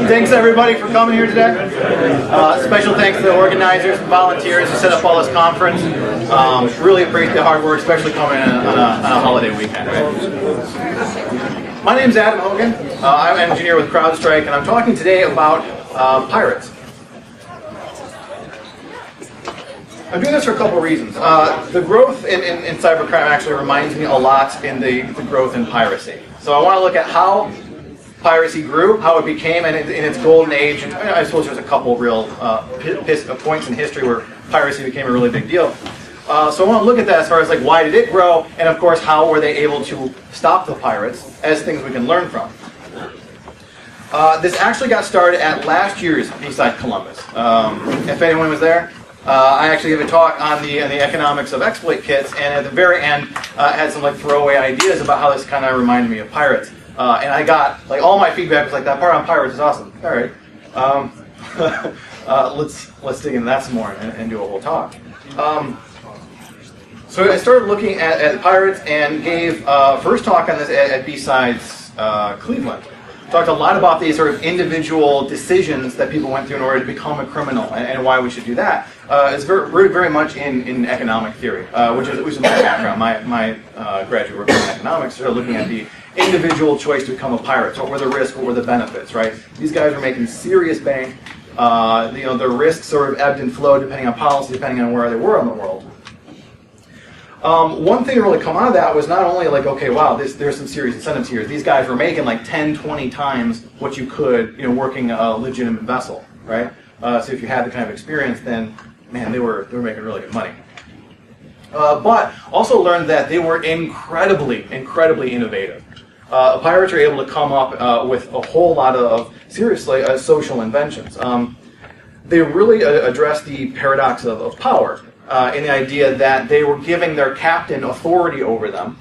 Thanks everybody for coming here today. Special thanks to the organizers and volunteers who set up all this conference. Really appreciate the hard work, especially coming on a holiday weekend. Right? My name's Adam Hogan. I'm an engineer with CrowdStrike, and I'm talking today about pirates. I'm doing this for a couple of reasons. The growth in cybercrime actually reminds me a lot in the growth in piracy. So I want to look at how piracy grew, how it became in its golden age. And I suppose there's a couple real points in history where piracy became a really big deal. So I want to look at that as far as like why did it grow, and of course how were they able to stop the pirates as things we can learn from. This actually got started at last year's BSides Columbus. If anyone was there, I actually gave a talk on the economics of exploit kits, and at the very end had some like throwaway ideas about how this kind of reminded me of pirates. And I got like all my feedback was like, that part on pirates is awesome. All right, let's dig into that some more and do a whole talk. So I started looking at pirates and gave first talk on this at BSides Cleveland. Talked a lot about these sort of individual decisions that people went through in order to become a criminal and why we should do that. It's very much in economic theory, which is my background. My graduate work in economics started looking at the individual choice to become a pirate. So what were the risks? What were the benefits? Right? These guys were making serious bank. The risks sort of ebbed and flowed depending on policy, depending on where they were in the world. One thing to really come out of that was not only like, okay, wow, there's some serious incentives here. These guys were making like 10, 20 times what you could, working a legitimate vessel, right? So if you had the kind of experience, then man, they were making really good money. But also learned that they were incredibly innovative. Pirates are able to come up with a whole lot of seriously social inventions. They really addressed the paradox of power. In the idea that they were giving their captain authority over them,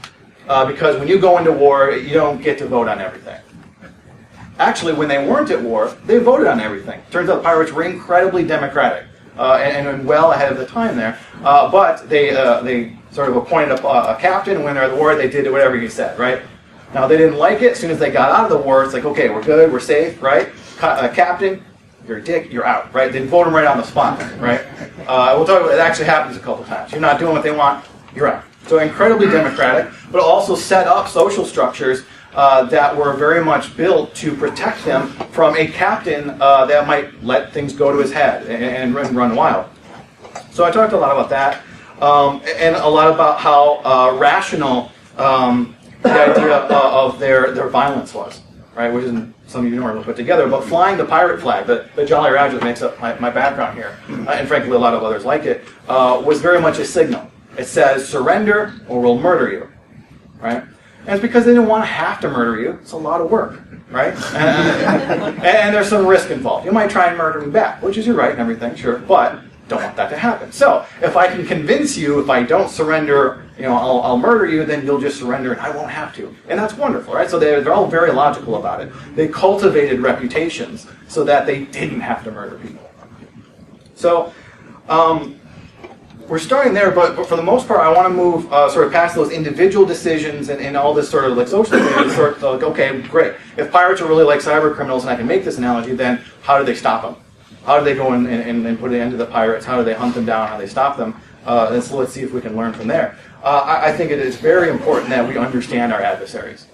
because when you go into war, you don't get to vote on everything. Actually, when they weren't at war, they voted on everything. Turns out pirates were incredibly democratic and well ahead of the time there. But they sort of appointed a captain. When they're at the war, they did whatever he said, right? Now, they didn't like it. As soon as they got out of the war, it's like, okay, we're good, we're safe, right? Captain, you're a dick, you're out, right? They vote them right on the spot, right? We'll talk about it. It actually happens a couple times. You're not doing what they want, you're out. So incredibly democratic, but also set up social structures that were very much built to protect them from a captain that might let things go to his head and run wild. So I talked a lot about that, and a lot about how rational the idea of their violence was, right? Which isn't some of you normally put together, but flying the pirate flag, the Jolly Roger that makes up my background here, and frankly a lot of others like it, was very much a signal. It says, surrender or we'll murder you, right? And it's because they didn't want to have to murder you. It's a lot of work, right? And there's some risk involved. You might try and murder me back, which is your right and everything, sure, but don't want that to happen. So if I can convince you, if I don't surrender, I'll murder you, then you'll just surrender and I won't have to. And that's wonderful, right? So they're all very logical about it. They cultivated reputations so that they didn't have to murder people. So we're starting there, but for the most part, I want to move sort of past those individual decisions and all this sort of like social things. Sort of like, okay, great. If pirates are really like cyber criminals, and I can make this analogy, then how do they stop them? How do they go and put an end to the pirates? How do they hunt them down? How do they stop them? And so let's see if we can learn from there. I think it is very important that we understand our adversaries.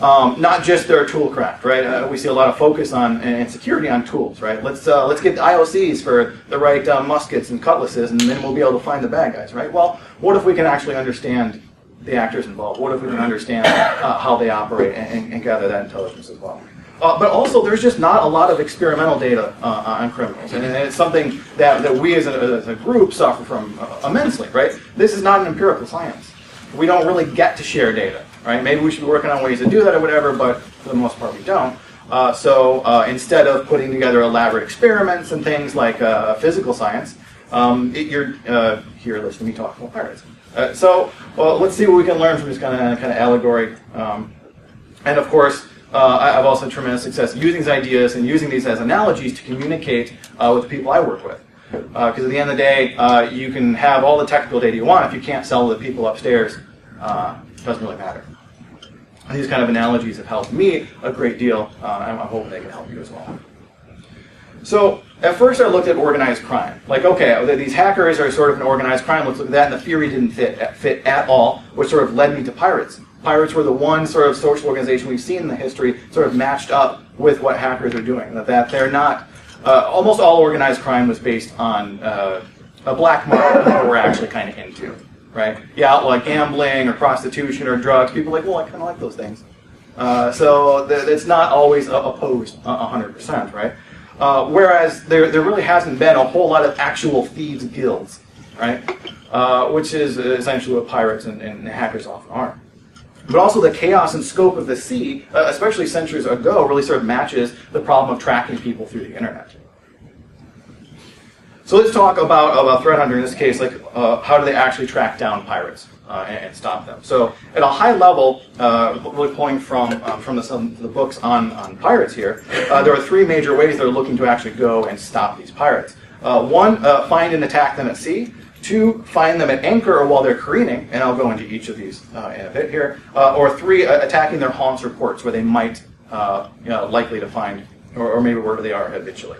Not just their toolcraft, right? We see a lot of focus on and security on tools, right? Let's get IOCs for the right muskets and cutlasses, and then we'll be able to find the bad guys, right? Well, what if we can actually understand the actors involved? What if we can understand how they operate and gather that intelligence as well? But also, there's just not a lot of experimental data on criminals, and it's something that we as a group suffer from immensely, right? This is not an empirical science. We don't really get to share data, right? Maybe we should be working on ways to do that or whatever, but for the most part, we don't. So instead of putting together elaborate experiments and things like physical science, you're here listening to me talk about pirates. So let's see what we can learn from this kind of allegory. And of course, I've also had tremendous success using these ideas and using these as analogies to communicate with the people I work with. Because at the end of the day, you can have all the technical data you want. If you can't sell to the people upstairs, it doesn't really matter. And these kind of analogies have helped me a great deal. I'm hoping they can help you as well. So at first I looked at organized crime. Like, okay, these hackers are sort of an organized crime. Let's look at that. And the theory didn't fit at all, which sort of led me to pirates. Pirates were the one sort of social organization we've seen in the history sort of matched up with what hackers are doing. That they're not, almost all organized crime was based on a black market that we're actually kind of into, right? You outlaw gambling or prostitution or drugs. People are like, well, I kind of like those things. So it's not always opposed 100%, right? Whereas there really hasn't been a whole lot of actual thieves guilds, right? Which is essentially what pirates and hackers often are. But also the chaos and scope of the sea, especially centuries ago, really sort of matches the problem of tracking people through the internet. So let's talk about threat hunter in this case, like how do they actually track down pirates and stop them? So at a high level, really pulling from some of the books on pirates here, there are three major ways they're looking to actually go and stop these pirates. One, find and attack them at sea. Two, find them at anchor or while they're careening, and I'll go into each of these in a bit here. Or three, attacking their haunts or ports where they might likely to find, or maybe wherever they are habitually.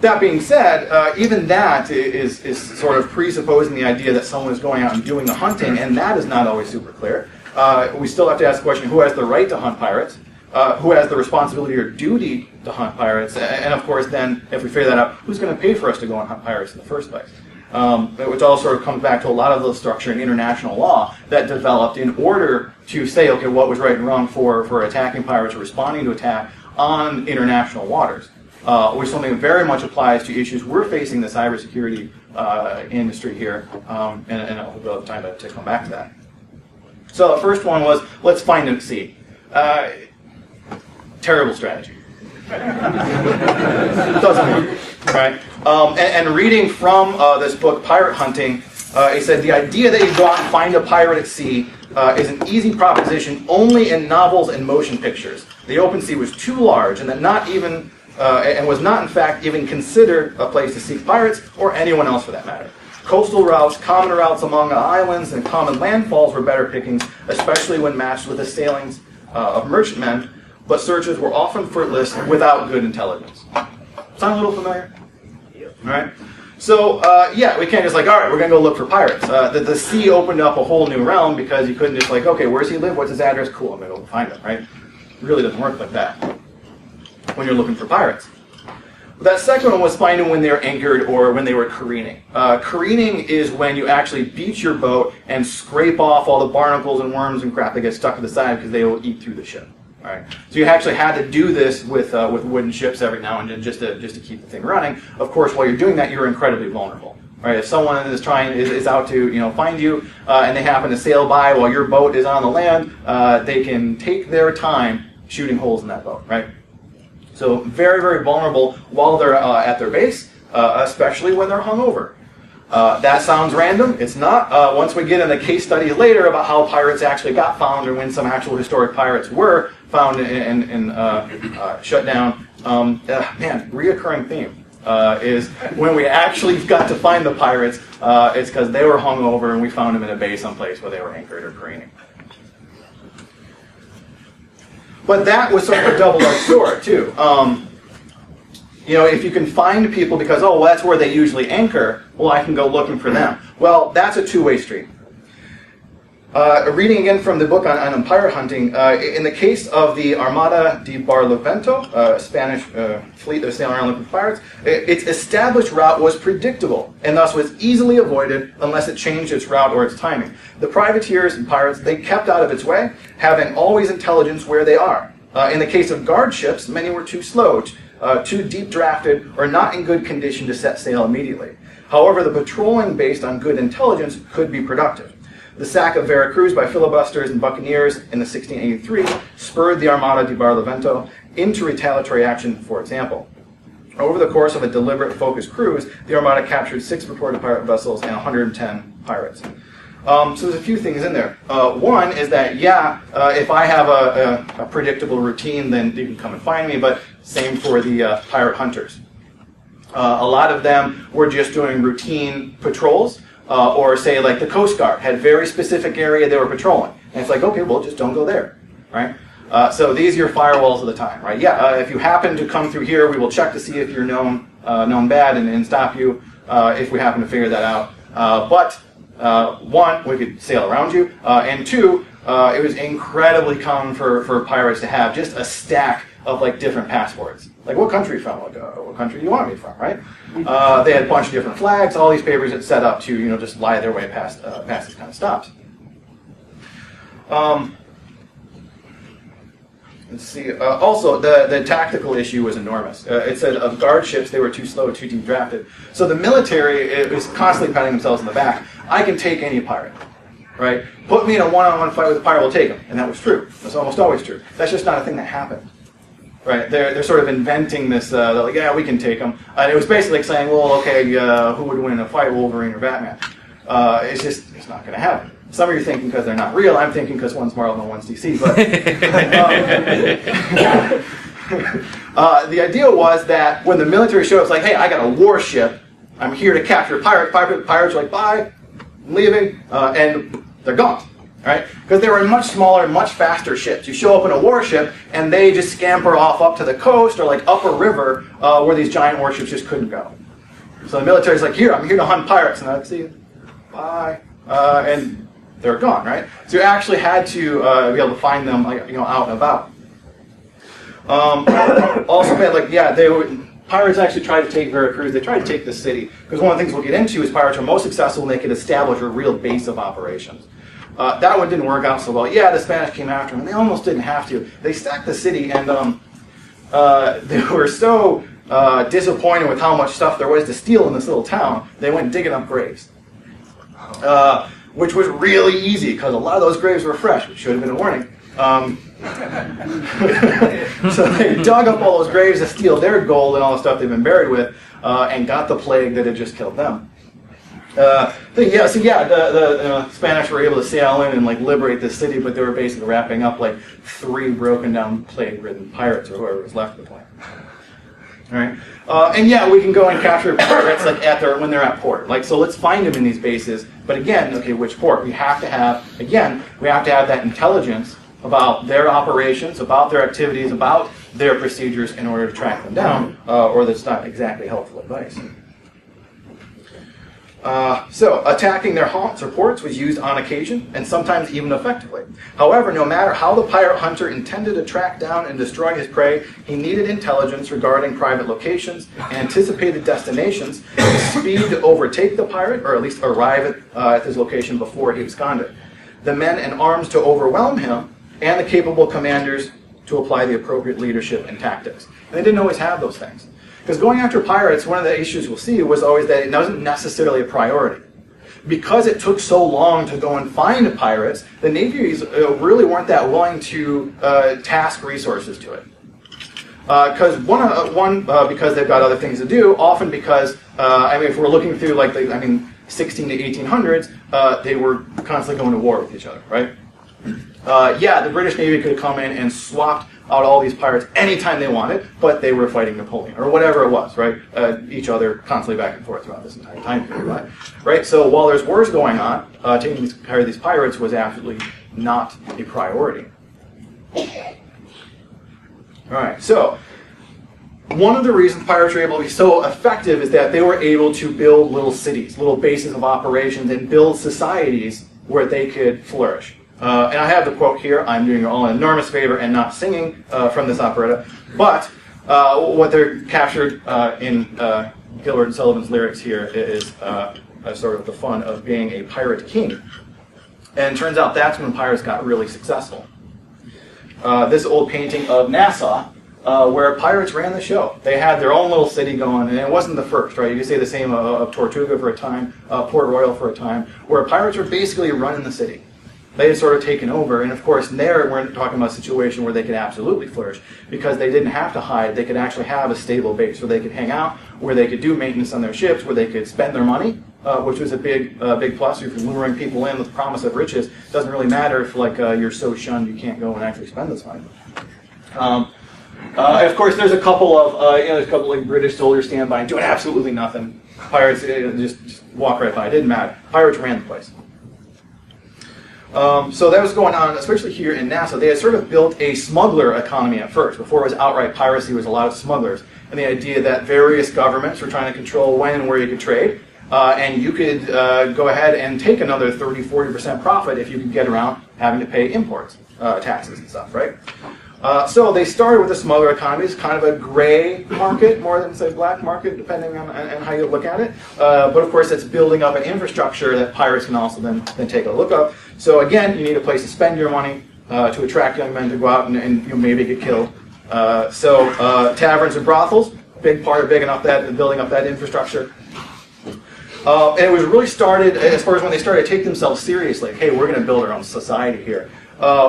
That being said, even that is sort of presupposing the idea that someone is going out and doing the hunting, and that is not always super clear. We still have to ask the question, who has the right to hunt pirates? Who has the responsibility or duty to hunt pirates? And of course, then, if we figure that out, who's going to pay for us to go and hunt pirates in the first place? Which all sort of comes back to a lot of the structure in international law that developed in order to say, okay, what was right and wrong for attacking pirates or responding to attack on international waters, which is something that very much applies to issues we're facing in the cybersecurity industry here, and I'll have time to come back to that. So the first one was, let's find them at sea. Terrible strategy. Doesn't work, right? And reading from this book, Pirate Hunting, it said the idea that you go out and find a pirate at sea is an easy proposition only in novels and motion pictures. The open sea was too large, and that not even and was not in fact even considered a place to seek pirates or anyone else for that matter. Coastal routes, common routes among islands, and common landfalls were better pickings, especially when matched with the sailings of merchantmen. But searches were often fruitless without good intelligence. Sound a little familiar? All right. So, yeah, we can't just like, all right, we're going to go look for pirates. The sea opened up a whole new realm because you couldn't just like, okay, where does he live? What's his address? Cool, I'm going to go find him, right? It really doesn't work like that when you're looking for pirates. That second one was finding when they were anchored or when they were careening. Careening is when you actually beach your boat and scrape off all the barnacles and worms and crap that get stuck to the side because they will eat through the ship. All right. So you actually had to do this with wooden ships every now and then just to keep the thing running. Of course, while you're doing that, you're incredibly vulnerable. Right? If someone is out to find you and they happen to sail by while your boat is on the land, they can take their time shooting holes in that boat. Right? So very, very vulnerable while they're at their base, especially when they're hungover. That sounds random. It's not. Once we get into case studies later about how pirates actually got found or when some actual historic pirates were found and shut down, man, reoccurring theme is when we actually got to find the pirates, it's because they were hungover and we found them in a bay someplace where they were anchored or careening. But that was sort of a double-edged sword, too. If you can find people because, oh, well, that's where they usually anchor, well, I can go looking for them. Well, that's a two-way street. Reading again from the book on pirate hunting, in the case of the Armada de Barlovento, a Spanish fleet that was sailing around looking for pirates, its established route was predictable and thus was easily avoided unless it changed its route or its timing. The privateers and pirates, they kept out of its way, having always intelligence where they are. In the case of guard ships, many were too slow, too deep drafted, or not in good condition to set sail immediately. However, the patrolling based on good intelligence could be productive. The sack of Veracruz by filibusters and buccaneers in 1683 spurred the Armada de Barlovento into retaliatory action, for example. Over the course of a deliberate, focused cruise, the Armada captured 6 reported pirate vessels and 110 pirates. So there's a few things in there. One is that, yeah, if I have a predictable routine, then you can come and find me, but same for the pirate hunters. A lot of them were just doing routine patrols, or say like the Coast Guard had a very specific area they were patrolling. And it's like, okay, well, just don't go there, right? So these are your firewalls of the time, right? Yeah, if you happen to come through here, we will check to see if you're known bad and stop you if we happen to figure that out. But one, we could sail around you, and two, it was incredibly common for pirates to have just a stack of like different passports. Like, what country are you from? Like, what country do you want me from, right? They had a bunch of different flags, all these papers that set up to, just lie their way past these kind of stops. Let's see. Also, the tactical issue was enormous. It said of guard ships, they were too slow, too deep drafted. So the military was constantly patting themselves on the back. I can take any pirate, right? Put me in a one-on-one fight with a pirate, we'll take him. And that was true. That's almost always true. That's just not a thing that happened. Right? They're sort of inventing this, they're like, yeah, we can take them. And it was basically like saying, well, okay, who would win in a fight, Wolverine or Batman? It's not going to happen. Some of you are thinking because they're not real. I'm thinking because one's Marvel and one's DC. But the idea was that when the military showed up, it's like, hey, I got a warship. I'm here to capture pirates. Pirates are like, bye, I'm leaving, and they're gone. Right? Because they were much smaller, much faster ships. You show up in a warship, and they just scamper off up to the coast or like up a river where these giant warships just couldn't go. So the military's like, here, I'm here to hunt pirates, and I'd see you. Bye, and they're gone, right? So you actually had to be able to find them, like, out and about. Also, pirates actually tried to take Veracruz. They tried to take the city because one of the things we'll get into is pirates are most successful when they could establish a real base of operations. That one didn't work out so well. Yeah, the Spanish came after them. They almost didn't have to. They sacked the city, and they were so disappointed with how much stuff there was to steal in this little town. They went digging up graves. Which was really easy because a lot of those graves were fresh, which should have been a warning. So they dug up all those graves to steal their gold and all the stuff they've been buried with, and got the plague that had just killed them. The Spanish were able to sail in and like liberate the city, but they were basically wrapping up like 3 broken down, plague-ridden pirates or whoever was left of the plane. All right, and we can go and capture pirates like when they're at port. Like, so let's find them in these bases. But again, okay, which port? We have to have that intelligence about their operations, about their activities, about their procedures in order to track them down, or that's not exactly helpful advice. So attacking their haunts or ports was used on occasion, and sometimes even effectively. However, no matter how the pirate hunter intended to track down and destroy his prey, he needed intelligence regarding private locations, anticipated destinations, the speed to overtake the pirate, or at least arrive at his location before he absconded, the men and arms to overwhelm him, and the capable commanders to apply the appropriate leadership and tactics. And they didn't always have those things. Because going after pirates, one of the issues we'll see was always that it wasn't necessarily a priority. Because it took so long to go and find pirates, the navies really weren't that willing to task resources to it. Because because they've got other things to do, often because, if we're looking through 16 to 1800s, they were constantly going to war with each other, right? The British Navy could have come in and swapped out all these pirates anytime they wanted, but they were fighting Napoleon, or whatever it was, right? Each other constantly back and forth throughout this entire time period, right? So while there's wars going on, taking care of these pirates was absolutely not a priority. All right, so one of the reasons pirates were able to be so effective is that they were able to build little cities, little bases of operations, and build societies where they could flourish. And I have the quote here. I'm doing you all an enormous favor and not singing from this operetta. But what they're captured in Gilbert and Sullivan's lyrics here is sort of the fun of being a pirate king. And it turns out that's when pirates got really successful. This old painting of Nassau, where pirates ran the show. They had their own little city going, and it wasn't the first, right? You could say the same of Tortuga for a time, Port Royal for a time, where pirates were basically running the city. they had sort of taken over. And of course, there we're talking about a situation where they could absolutely flourish because they didn't have to hide. They could actually have a stable base where they could hang out, where they could do maintenance on their ships, where they could spend their money, which was a big plus. If you're luring people in with the promise of riches, it doesn't really matter if you're so shunned you can't go and actually spend this money. Of course, there's a couple of British soldiers stand by and doing absolutely nothing. Pirates just walk right by. It didn't matter. Pirates ran the place. So that was going on, especially here in Nassau. They had sort of built a smuggler economy at first. Before it was outright piracy, it was a lot of smugglers. And the idea that various governments were trying to control when and where you could trade. And you could go ahead and take another 30-40% profit if you could get around having to pay imports, taxes and stuff, right? So they started with the smuggler economy. It's kind of a gray market more than, say, black market, depending on how you look at it. But of course, it's building up an infrastructure that pirates can also then take a look at. So again, you need a place to spend your money to attract young men to go out and maybe get killed. So taverns and brothels, big enough that building up that infrastructure. And it was really started as far as when they started to take themselves seriously. Hey, we're going to build our own society here.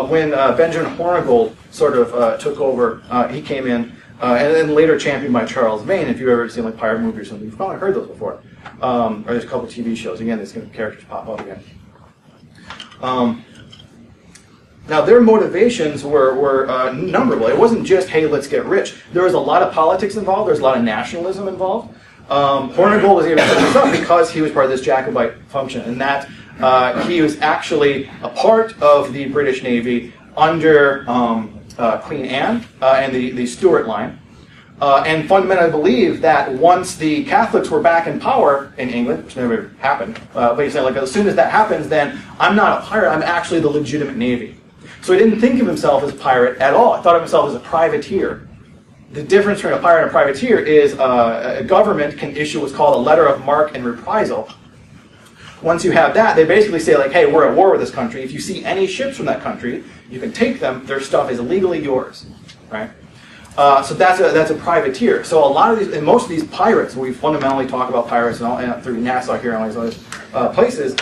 When Benjamin Hornigold sort of took over, he came in, and then later championed by Charles Vane. If you've ever seen like pirate movies or something, you've probably heard those before. Or there's a couple of TV shows. Again, these characters pop up again. Now, their motivations were numberable. It wasn't just, hey, let's get rich. There was a lot of politics involved. There was a lot of nationalism involved. Hornigold was able to set this up because he was part of this Jacobite function, and that he was actually a part of the British Navy under Queen Anne and the Stuart line, and fundamentally believed that once the Catholics were back in power in England, which never happened, but he said, like, as soon as that happens, then I'm not a pirate, I'm actually the legitimate Navy. So he didn't think of himself as a pirate at all. He thought of himself as a privateer. The difference between a pirate and a privateer is a government can issue what's called a letter of marque and reprisal. Once you have that, they basically say, like, hey, we're at war with this country. If you see any ships from that country, you can take them. Their stuff is legally yours, right? So that's a privateer. So a lot of these, and most of these pirates, we fundamentally talk about pirates and through Nassau here and all these other places,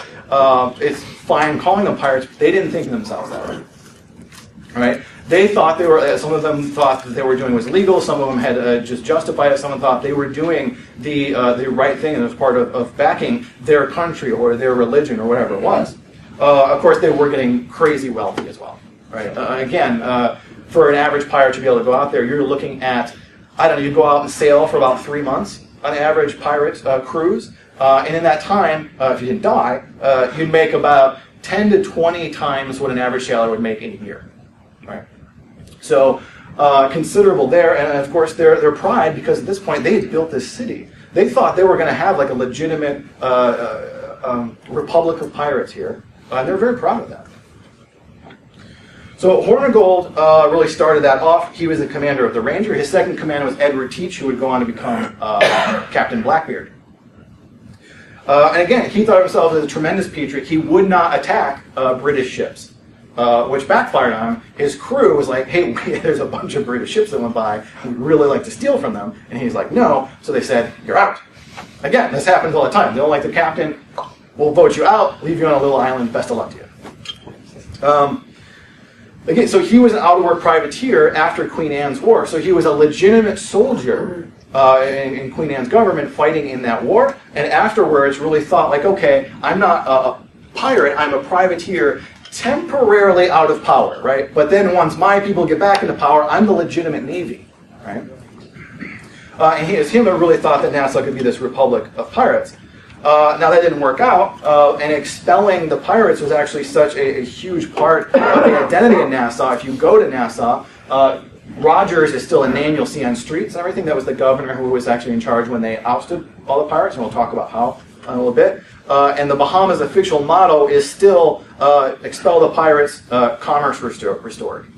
it's fine calling them pirates, but they didn't think of themselves that way, right? They thought they were, some of them thought that they were doing was legal, some of them had just justified it, someone thought they were doing the right thing and it was part of backing their country or their religion or whatever it was. Of course, they were getting crazy wealthy as well, right? Again, for an average pirate to be able to go out there, you're looking at, I don't know, you go out and sail for about 3 months on an average pirate cruise, and in that time, if you didn't die, you'd make about 10 to 20 times what an average sailor would make in a year, right? So considerable there, and of course their pride, because at this point they had built this city. They thought they were going to have like a legitimate republic of pirates here, and they're very proud of that. So Hornigold really started that off. He was the commander of the Ranger. His second commander was Edward Teach, who would go on to become Captain Blackbeard. And again, he thought of himself as a tremendous patriot. He would not attack British ships. Which backfired on him. His crew was like, hey, there's a bunch of British ships that went by. We'd really like to steal from them. And he's like, no. So they said, you're out. Again, this happens all the time. They don't like the captain. We'll vote you out, leave you on a little island. Best of luck to you. Again, so he was an out-of-work privateer after Queen Anne's War. So he was a legitimate soldier in Queen Anne's government fighting in that war. And afterwards really thought, like, okay, I'm not a pirate. I'm a privateer temporarily out of power, right? But then once my people get back into power, I'm the legitimate Navy, right? And it was him that really thought that Nassau could be this republic of pirates. Now that didn't work out, and expelling the pirates was actually such a huge part of the identity of Nassau. If you go to Nassau, Rogers is still a name you'll see on streets and everything. That was the governor who was actually in charge when they ousted all the pirates, and we'll talk about how in a little bit. And the Bahamas' official motto is still expel the pirates, commerce restored.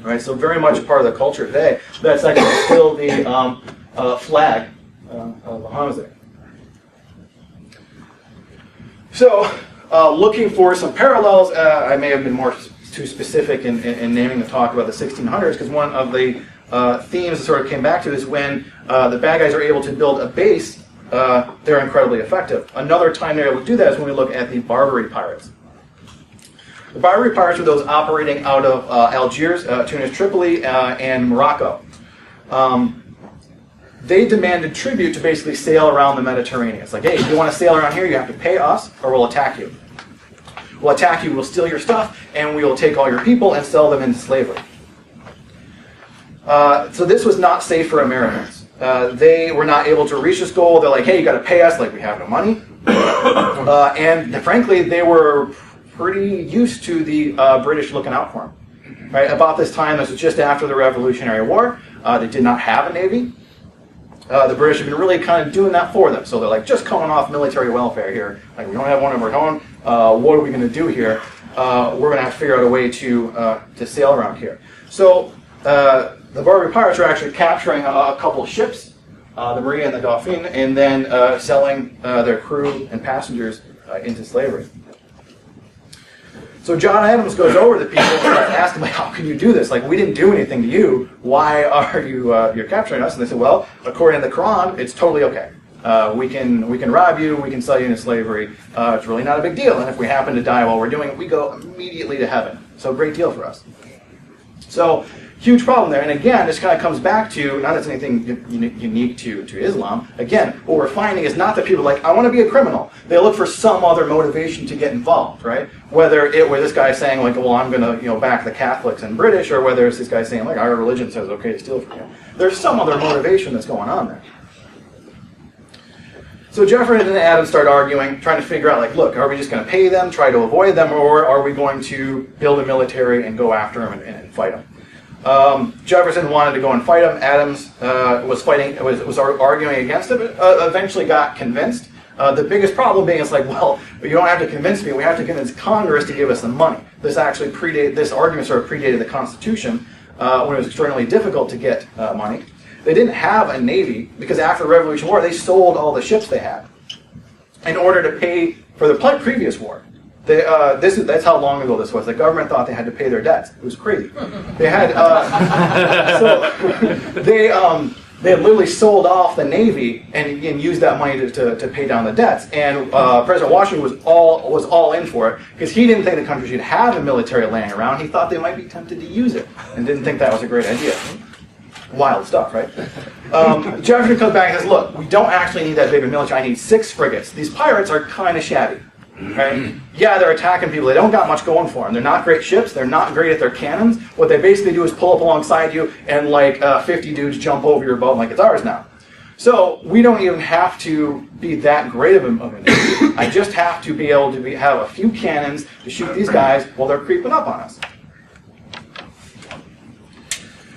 All right, so very much a part of the culture today. That's actually still the flag of the Bahamas there. So, looking for some parallels, I may have been too specific in naming the talk about the 1600s, because one of the themes that sort of came back to is when the bad guys are able to build a base, they're incredibly effective. Another time they're able to do that is when we look at the Barbary pirates. The Barbary pirates were those operating out of Algiers, Tunis, Tripoli, and Morocco. They demanded tribute to basically sail around the Mediterranean. It's like, hey, if you want to sail around here, you have to pay us, or we'll attack you. We'll attack you, we'll steal your stuff, and we will take all your people and sell them into slavery. So this was not safe for Americans. They were not able to reach this goal. They're like, hey, you got to pay us, like we have no money. And frankly, they were pretty used to the British looking out for them. Right? About this time, this was just after the Revolutionary War. They did not have a navy. The British have been really kind of doing that for them. So they're like, just coming off military welfare here. Like, we don't have one of our own. What are we going to do here? We're going to have to figure out a way to sail around here. So the Barbary pirates are actually capturing a couple of ships, the Maria and the Dauphine, and then selling their crew and passengers into slavery. So John Adams goes over to the people and asks them, like, how can you do this? Like, we didn't do anything to you. Why are you you're capturing us? And they said, well, according to the Quran, it's totally okay. We can rob you. We can sell you into slavery. It's really not a big deal. And if we happen to die while we're doing it, we go immediately to heaven. So great deal for us. So huge problem there. And again, this kind of comes back to, not that it's anything unique to Islam. Again, what we're finding is not that people are like, I want to be a criminal. They look for some other motivation to get involved, right? Whether this guy saying like, well, I'm going to back the Catholics and British, or whether it's this guy saying like, our religion says okay to steal from you. There's some other motivation that's going on there. So Jefferson and Adams start arguing, trying to figure out, like, look, are we just going to pay them, try to avoid them, or are we going to build a military and go after them and fight them? Jefferson wanted to go and fight them. Adams was arguing against it, but eventually got convinced. The biggest problem being, it's like, well, you don't have to convince me. We have to convince Congress to give us the money. This argument sort of predated the Constitution, when it was extraordinarily difficult to get money. They didn't have a navy because after the Revolutionary War, they sold all the ships they had in order to pay for the previous war. That's how long ago this was. The government thought they had to pay their debts. It was crazy. They had they had literally sold off the navy and used that money to pay down the debts. And President Washington was all in for it because he didn't think the country should have a military laying around. He thought they might be tempted to use it and didn't think that was a great idea. Wild stuff, right? Jefferson comes back and says, look, we don't actually need that big of a military. I need 6 frigates. These pirates are kind of shabby. Right? Yeah, they're attacking people. They don't got much going for them. They're not great ships. They're not great at their cannons. What they basically do is pull up alongside you and like 50 dudes jump over your boat like it's ours now. So we don't even have to be that great of a navy. I just have to be able to have a few cannons to shoot these guys while they're creeping up on us.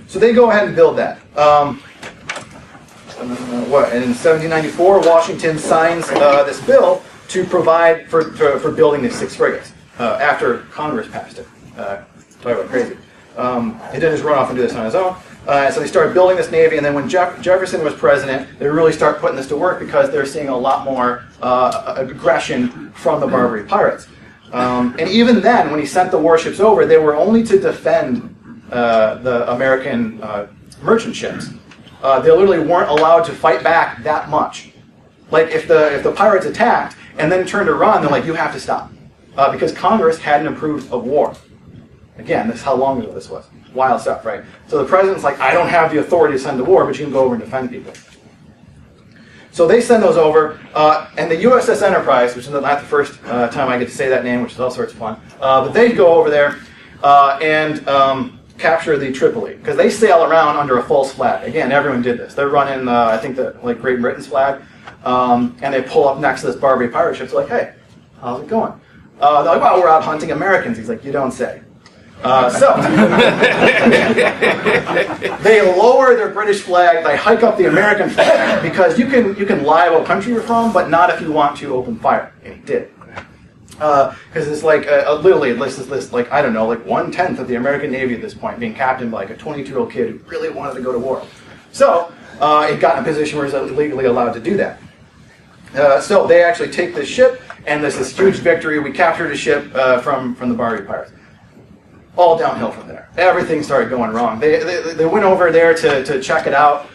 So they go ahead and build that. And in 1794, Washington signs this bill to provide for building these 6 frigates after Congress passed it. Talk about crazy. He didn't just run off and do this on his own. So they started building this navy, and then when Jefferson was president, they really start putting this to work because they're seeing a lot more aggression from the Barbary pirates. And even then, when he sent the warships over, they were only to defend the American merchant ships. They literally weren't allowed to fight back that much. Like if the pirates attacked and then turned to run, they're like, you have to stop. Because Congress hadn't approved of war. Again, this is how long ago this was. Wild stuff, right? So the president's like, I don't have the authority to send to war, but you can go over and defend people. So they send those over, and the USS Enterprise, which is not the first time I get to say that name, which is all sorts of fun, but they go over there and capture the Tripoli, because they sail around under a false flag. Again, everyone did this. They're running, I think, Great Britain's flag, and they pull up next to this Barbary pirate ship. They're like, hey, how's it going? They're like, well, we're out hunting Americans. He's like, you don't say. So they lower their British flag, they hike up the American flag, because you can lie what country you're from, but not if you want to open fire. And he did. Because it's like literally this is like, I don't know, like 1/10 of the American Navy at this point being captained by like a 22-year-old kid who really wanted to go to war. So it got in a position where it's legally allowed to do that. So they actually take this ship, and there's this huge victory. We captured a ship from the Barbary pirates. All downhill from there. Everything started going wrong. They went over there to check it out,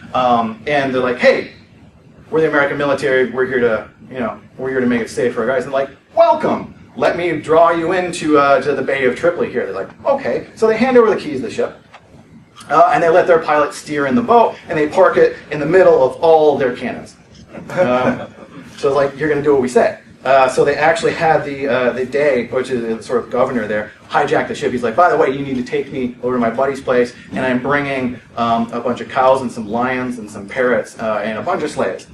and they're like, hey, we're the American military. We're here to make it safe for our guys. And like, welcome. let me draw you into to the Bay of Tripoli here. They're like, okay. So they hand over the keys to the ship. And they let their pilot steer in the boat, and they park it in the middle of all their cannons. So it's like, you're going to do what we say. So they actually had the Dey, which is the sort of governor there, hijack the ship. He's like, by the way, you need to take me over to my buddy's place, and I'm bringing a bunch of cows and some lions and some parrots and a bunch of slaves.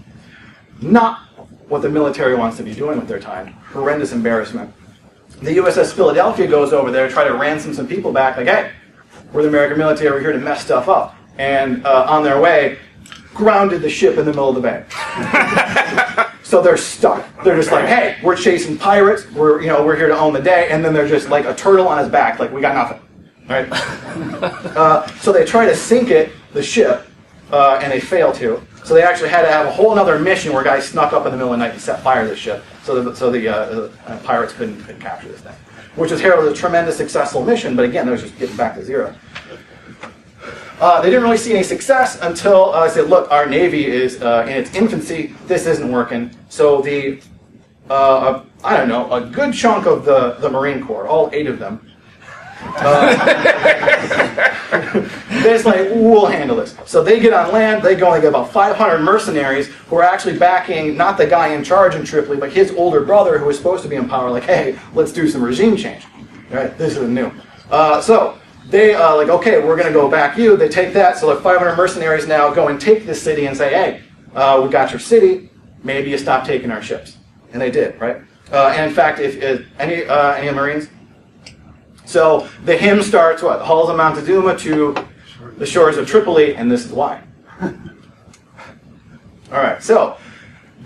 Not what the military wants to be doing with their time. Horrendous embarrassment. The USS Philadelphia goes over there to try to ransom some people back, like, hey, we're the American military, we're here to mess stuff up. And on their way, grounded the ship in the middle of the bay. So they're stuck. They're just like, hey, we're chasing pirates, we're here to own the day, and then they're just like a turtle on his back, like, we got nothing. Right? So they try to sink the ship, and they fail to. So they actually had to have a whole other mission where guys snuck up in the middle of the night and set fire to the ship, so the pirates couldn't capture this thing. Which was heralded as a tremendous successful mission, but again, that was just getting back to zero. They didn't really see any success until I said, look, our Navy is in its infancy, this isn't working. So the, I don't know, a good chunk of the Marine Corps, all 8 of them, they're like, we'll handle this. So they get on land, they go and get about 500 mercenaries who are actually backing not the guy in charge in Tripoli, but his older brother who was supposed to be in power, like, hey, let's do some regime change. Right? This is new. So they like, okay, we're going to go back you. They take that, so the 500 mercenaries now go and take this city and say, hey, we got your city, maybe you stop taking our ships. And they did, right? And in fact, if any of the Marines? So the hymn starts, what? The halls of Montezuma to the shores of Tripoli, and this is why. All right, so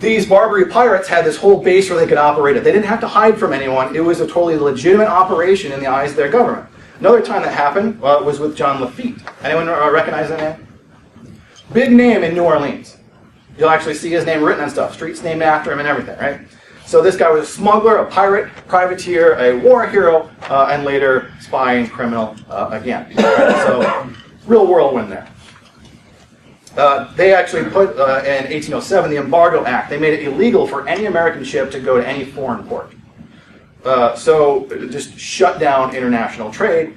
these Barbary pirates had this whole base where they could operate it. They didn't have to hide from anyone. It was a totally legitimate operation in the eyes of their government. Another time that happened was with John Lafitte. Anyone recognize that name? Big name in New Orleans. You'll actually see his name written on stuff. Streets named after him and everything, right? So this guy was a smuggler, a pirate, privateer, a war hero, and later spy and criminal again. Right? So real whirlwind there. They actually put, in 1807, the Embargo Act. They made it illegal for any American ship to go to any foreign port. So just shut down international trade,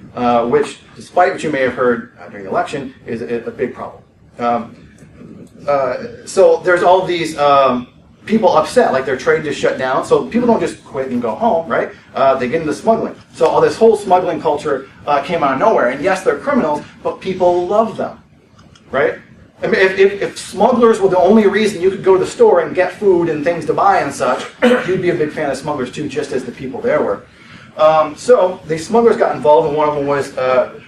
which, despite what you may have heard during the election, is a big problem. So there's all of these people upset, like their trade just shut down. So people don't just quit and go home, right? They get into smuggling. So all this whole smuggling culture came out of nowhere. And yes, they're criminals, but people love them, right? I mean, if smugglers were the only reason you could go to the store and get food and things to buy and such, you'd be a big fan of smugglers too, just as the people there were. So the smugglers got involved, and one of them was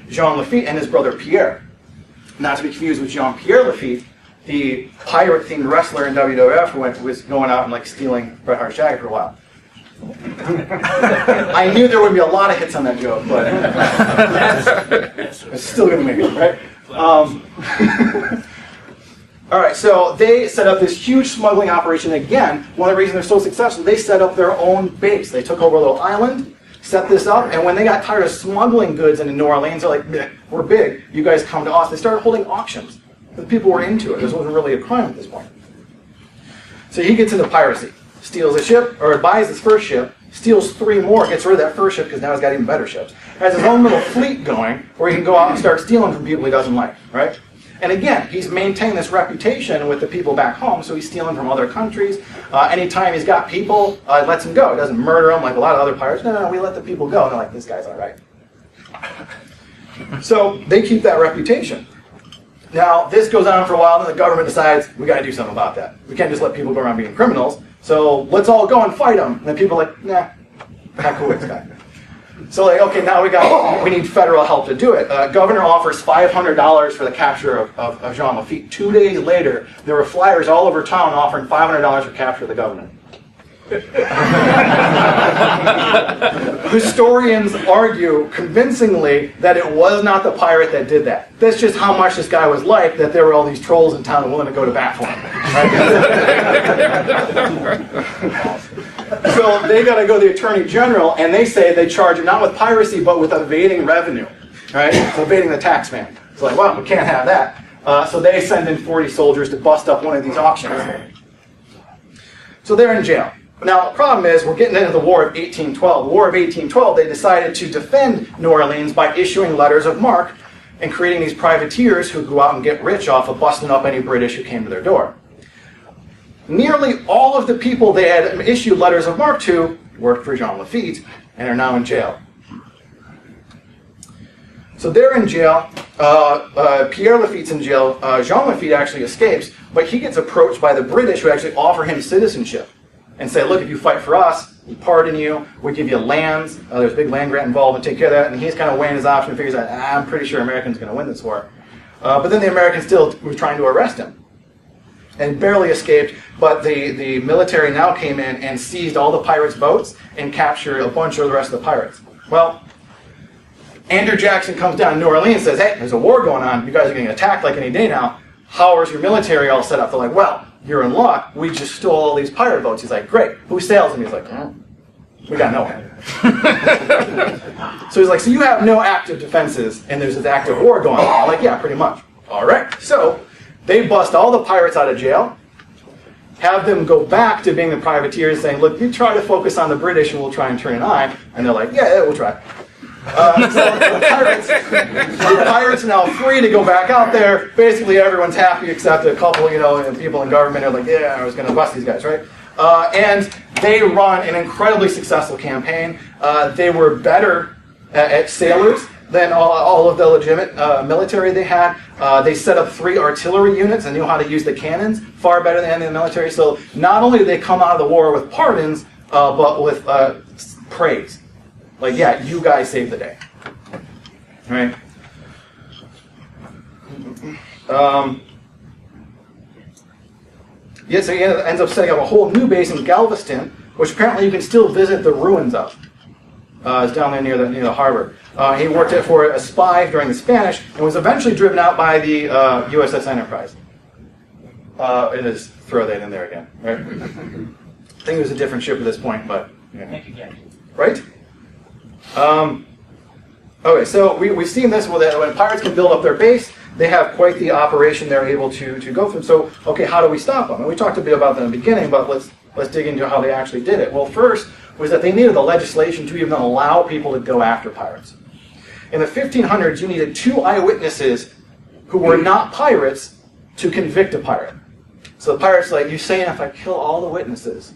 Jean Lafitte and his brother Pierre. Not to be confused with Jean-Pierre Lafitte, the pirate-themed wrestler in WWF who was going out and like stealing Bret Hart's jacket for a while. I knew there would be a lot of hits on that joke, but it's still going to make it, right? All right, so they set up this huge smuggling operation. Again, one of the reasons they're so successful, they set up their own base. They took over a little island, set this up, and when they got tired of smuggling goods into New Orleans, they're like, we're big, you guys come to us. They started holding auctions. The people were into it. This wasn't really a crime at this point. So he gets into piracy, steals a ship, or buys his first ship, steals 3 more, gets rid of that first ship because now he's got even better ships. Has his own little fleet going where he can go out and start stealing from people he doesn't like, right? And again, he's maintained this reputation with the people back home, so he's stealing from other countries. Anytime he's got people, he lets them go. He doesn't murder them like a lot of other pirates. No, we let the people go. And they're like, this guy's all right. So they keep that reputation. Now, this goes on for a while, and the government decides, we got to do something about that. We can't just let people go around being criminals, so let's all go and fight them. And then people are like, nah, not cool with this guy. So like, okay, now we need federal help to do it. Governor offers $500 for the capture of Jean Lafitte. 2 days later, there were flyers all over town offering $500 for capture of the governor. Historians argue convincingly that it was not the pirate that did that. That's just how much this guy was liked, that there were all these trolls in town willing to go to bat for him. Right? So they got to go to the Attorney General, and they say they charge him not with piracy, but with evading revenue. Right? So evading the tax man. It's like, well, we can't have that. So they send in 40 soldiers to bust up one of these auctions. So they're in jail. Now, the problem is, we're getting into the War of 1812. The War of 1812, they decided to defend New Orleans by issuing letters of marque and creating these privateers who go out and get rich off of busting up any British who came to their door. Nearly all of the people they had issued letters of marque to worked for Jean Lafitte and are now in jail. So they're in jail. Pierre Lafitte's in jail. Jean Lafitte actually escapes, but he gets approached by the British who actually offer him citizenship and say, look, if you fight for us, we pardon you, we give you lands, there's a big land grant involved, and take care of that. And he's kind of weighing his option and figures out, I'm pretty sure Americans are going to win this war. But then the Americans still were trying to arrest him and barely escaped, but the military now came in and seized all the pirates' boats and captured a bunch of the rest of the pirates. Well, Andrew Jackson comes down to New Orleans and says, hey, there's a war going on, you guys are getting attacked like any day now. How is your military all set up? They're like, well, you're in luck, we just stole all these pirate boats. He's like, great, who sails them? He's like, we got no one. So he's like, so you have no active defenses and there's this active war going on? I'm like, yeah, pretty much. All right, so they bust all the pirates out of jail, have them go back to being the privateers, saying, look, you try to focus on the British and we'll try and turn an eye. And they're like, yeah, we'll try. So the pirates are now free to go back out there. Basically, everyone's happy except a couple, people in government are like, yeah, I was going to bust these guys, right? And they run an incredibly successful campaign. They were better at sailors than all of the legitimate military they had. They set up 3 artillery units and knew how to use the cannons far better than any of the military. So not only did they come out of the war with pardons, but with praise. Like, yeah, you guys saved the day. Right? So he ends up setting up a whole new base in Galveston, which apparently you can still visit the ruins of. It's down there near the harbor. He worked for a spy during the Spanish and was eventually driven out by the USS Enterprise. It is throw that in there again, right? I think it was a different ship at this point, but right? Okay, so we've seen this when pirates can build up their base, they have quite the operation they're able to go through. So, okay, how do we stop them? And we talked a bit about that in the beginning, but let's dig into how they actually did it. Well, first was that they needed the legislation to even allow people to go after pirates. In the 1500s, you needed 2 eyewitnesses who were not pirates to convict a pirate. So the pirate's like, you saying if I kill all the witnesses,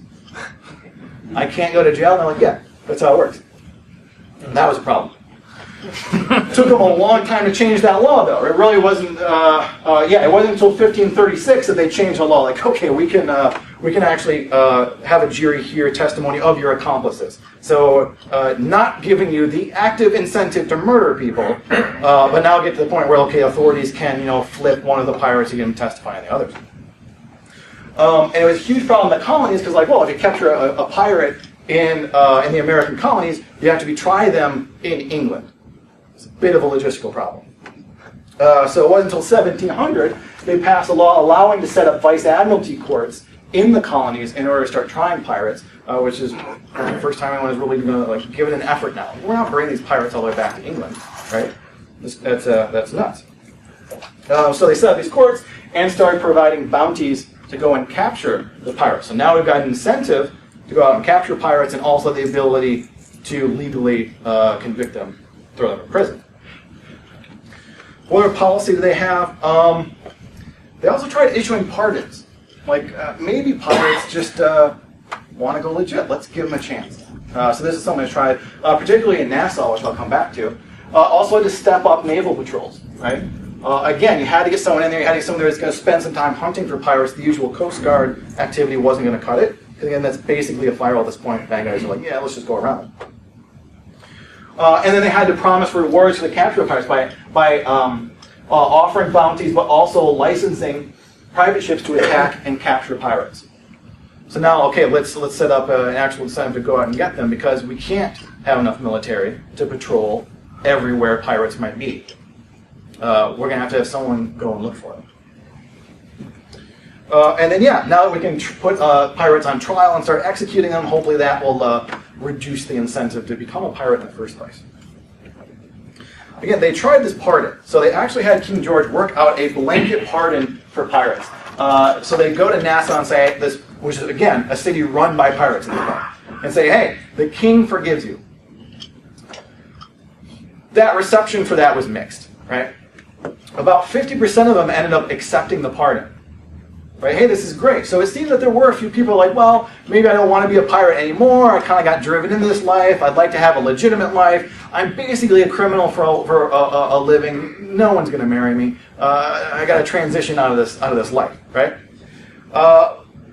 I can't go to jail? And they're like, yeah, that's how it works. And that was a problem. Took them a long time to change that law, though. It really wasn't. It wasn't until 1536 that they changed the law. Like, okay, we can actually have a jury hear testimony of your accomplices. So, not giving you the active incentive to murder people, but now get to the point where authorities can flip one of the pirates and get him testify on the others. And it was a huge problem in the colonies because, if you capture a pirate in the American colonies, you have to try them in England. It's a bit of a logistical problem. So it wasn't until 1700 they passed a law allowing to set up vice admiralty courts in the colonies in order to start trying pirates, which is the first time anyone is really going to give it an effort now. We're not bringing these pirates all the way back to England, right? That's nuts. So they set up these courts and started providing bounties to go and capture the pirates. So now we've got an incentive to go out and capture pirates and also the ability to legally convict them, throw them in prison. What other policy do they have? They also tried issuing pardons. Maybe pirates just want to go legit. Let's give them a chance. So this is something I tried, particularly in Nassau, which I'll come back to. Also to step up naval patrols, right? Again, you had to get someone in there. You had to get someone there that's going to spend some time hunting for pirates. The usual Coast Guard activity wasn't going to cut it. Again, that's basically a firewall at this point. Bad guys are like, yeah, let's just go around. And then they had to promise rewards for the capture of pirates by offering bounties, but also licensing private ships to attack and capture pirates. So now, okay, let's set up an actual incentive to go out and get them because we can't have enough military to patrol everywhere pirates might be. We're going to have someone go and look for them. And then, now that we can put pirates on trial and start executing them, hopefully that will reduce the incentive to become a pirate in the first place. Again, they tried this pardon. So they actually had King George work out a blanket pardon for pirates. So they go to Nassau and say, this, which is, again, a city run by pirates at the time, and say, hey, the king forgives you. That reception for that was mixed, right? About 50% of them ended up accepting the pardon. Right? Hey, this is great. So it seems that there were a few people like, well, maybe I don't want to be a pirate anymore. I kind of got driven into this life. I'd like to have a legitimate life. I'm basically a criminal for a living. No one's going to marry me. I got to transition out of this life, right?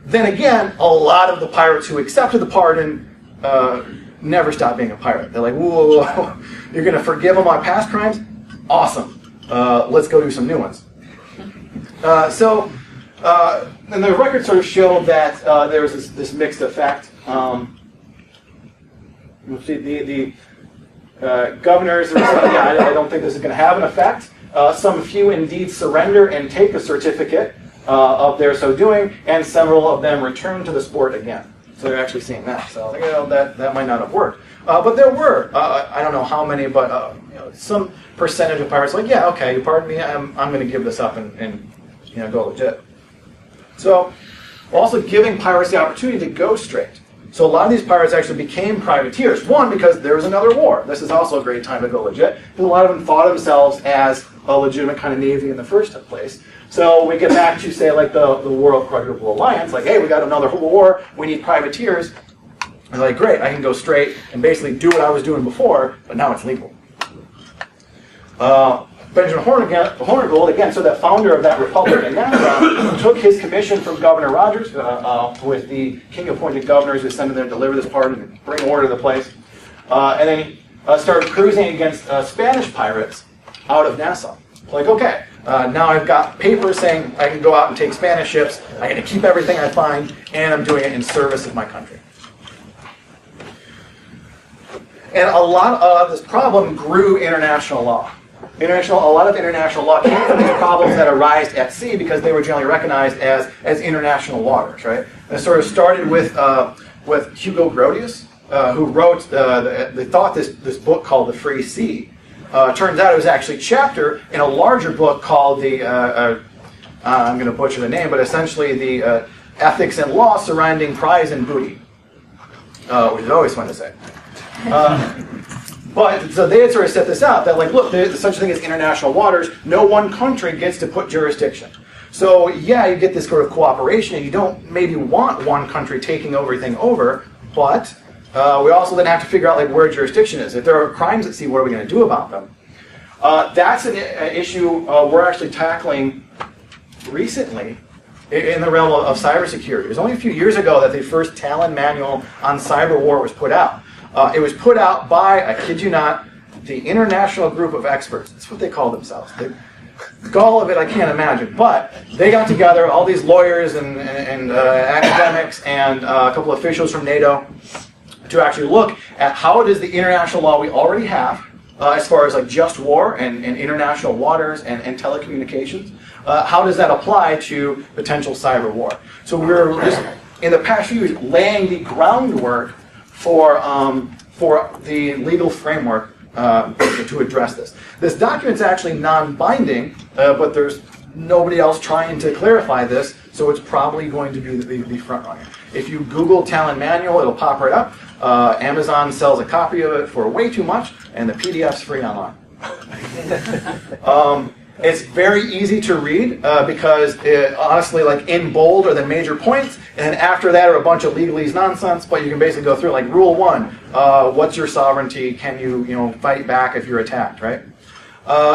Then again, a lot of the pirates who accepted the pardon never stopped being a pirate. They're like, whoa, you're going to forgive all my past crimes? Awesome. Let's go do some new ones. And the records sort of show that there was this mixed effect. You'll see the governors, I don't think this is going to have an effect. Some few indeed surrender and take a certificate of their so doing, and several of them return to the sport again. So they're actually seeing that. So that might not have worked. But there were, I don't know how many, but some percentage of pirates like, yeah, okay, you pardon me, I'm going to give this up and go legit. So, we're also giving pirates the opportunity to go straight. So a lot of these pirates actually became privateers. One, because there was another war. This is also a great time to go legit. Because a lot of them thought of themselves as a legitimate kind of navy in the first place. So we get back to, say, like the War of Quadruple Alliance. Like, hey, we got another war. We need privateers. And like, great, I can go straight and basically do what I was doing before, but now it's legal. Benjamin Hornigold, again, so the founder of that republic in Nassau, took his commission from Governor Rogers, with the king-appointed governors who sent him there to deliver this pardon and bring order to the place. And then he started cruising against Spanish pirates out of Nassau. Like, okay, now I've got papers saying I can go out and take Spanish ships, I get to keep everything I find, and I'm doing it in service of my country. And a lot of this problem grew international law. A lot of international law came from these problems that arise at sea because they were generally recognized as international waters, right? And it sort of started with Hugo Grotius, who wrote, they thought this book called The Free Sea. Turns out it was actually a chapter in a larger book called I'm going to butcher the name, but essentially the Ethics and Law Surrounding Prize and Booty, which is always fun to say. But so they had sort of set this out that, like, look, there's such a thing as international waters. No one country gets to put jurisdiction. So yeah, you get this sort of cooperation, and you don't maybe want one country taking everything over. But we also then have to figure out like where jurisdiction is. If there are crimes at sea, what are we going to do about them? That's an issue we're actually tackling recently in the realm of cybersecurity. It was only a few years ago that the first Talon manual on cyber war was put out. It was put out by, I kid you not, the International Group of Experts. That's what they call themselves. The gall of it, I can't imagine. But they got together, all these lawyers and academics and a couple of officials from NATO, to actually look at how does the international law we already have, as far as like just war and international waters and telecommunications, how does that apply to potential cyber war? So we're just, in the past few years, laying the groundwork for the legal framework to address this. This document's actually non-binding, but there's nobody else trying to clarify this, so it's probably going to be the front runner. If you Google Talon Manual, it'll pop right up. Amazon sells a copy of it for way too much, and the PDF's free online. It's very easy to read because honestly, like in bold are the major points, and then after that are a bunch of legalese nonsense. But you can basically go through like Rule 1: what's your sovereignty? Can you fight back if you're attacked? Right?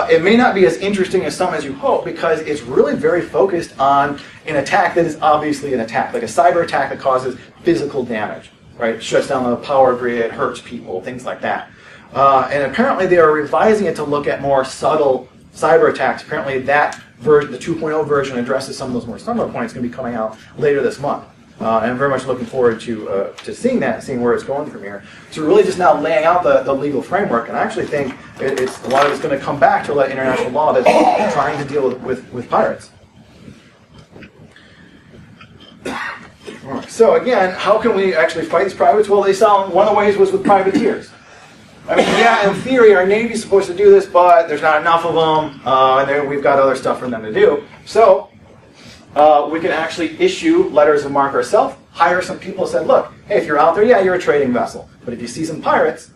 It may not be as interesting as some as you hope because it's really very focused on an attack that is obviously an attack, like a cyber attack that causes physical damage. Right? Shuts down the power grid, hurts people, things like that. And apparently they are revising it to look at more subtle cyber attacks. Apparently that version, the 2.0 version, addresses some of those more subtle points. It's going to be coming out later this month. And I'm very much looking forward to seeing that, seeing where it's going from here. So really just now laying out the legal framework, and I actually think it's a lot of it's going to come back to that international law that's trying to deal with pirates. So again, how can we actually fight these pirates? Well, they saw one of the ways was with privateers. I mean, yeah, in theory, our Navy's supposed to do this, but there's not enough of them, and we've got other stuff for them to do. So, we can actually issue letters of marque ourselves, hire some people, said, look, hey, if you're out there, yeah, you're a trading vessel. But if you see some pirates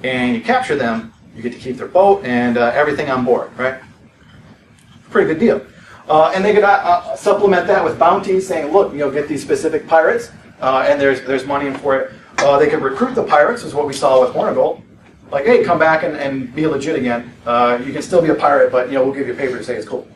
and you capture them, you get to keep their boat and everything on board, right? Pretty good deal. And they could supplement that with bounties, saying, look, get these specific pirates, and there's money in for it. They could recruit the pirates, is what we saw with Hornigold. Like, hey, come back and be legit again. You can still be a pirate, but we'll give you a paper to say it's cool.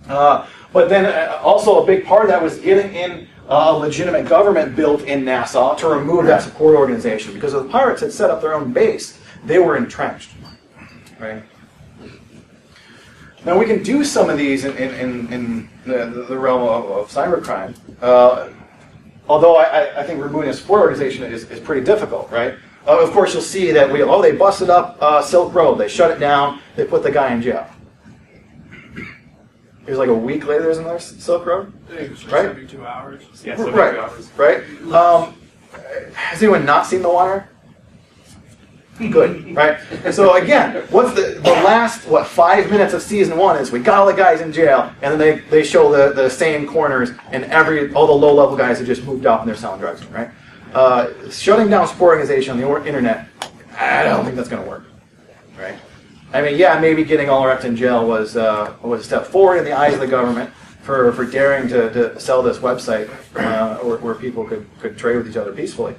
But then also a big part of that was getting in a legitimate government built in Nassau to remove that support organization, because if the pirates had set up their own base, they were entrenched, right? Now we can do some of these in the realm of cybercrime, although I think removing a support organization is pretty difficult, right? Of course, you'll see that they busted up Silk Road, they shut it down, they put the guy in jail. It was like a week later. There's another Silk Road, I think it was like right? 72 hours. Yeah, 72 hours. Right. Has anyone not seen The Wire? Good, right? So again, what's the last 5 minutes of season 1 is we got all the guys in jail, and then they show the same corners, and all the low level guys have just moved out and they're selling drugs, right? Shutting down support organization on the internet, I don't think that's going to work, right? I mean, yeah, maybe getting Ulrich in jail was a step forward in the eyes of the government for daring to sell this website where people could trade with each other peacefully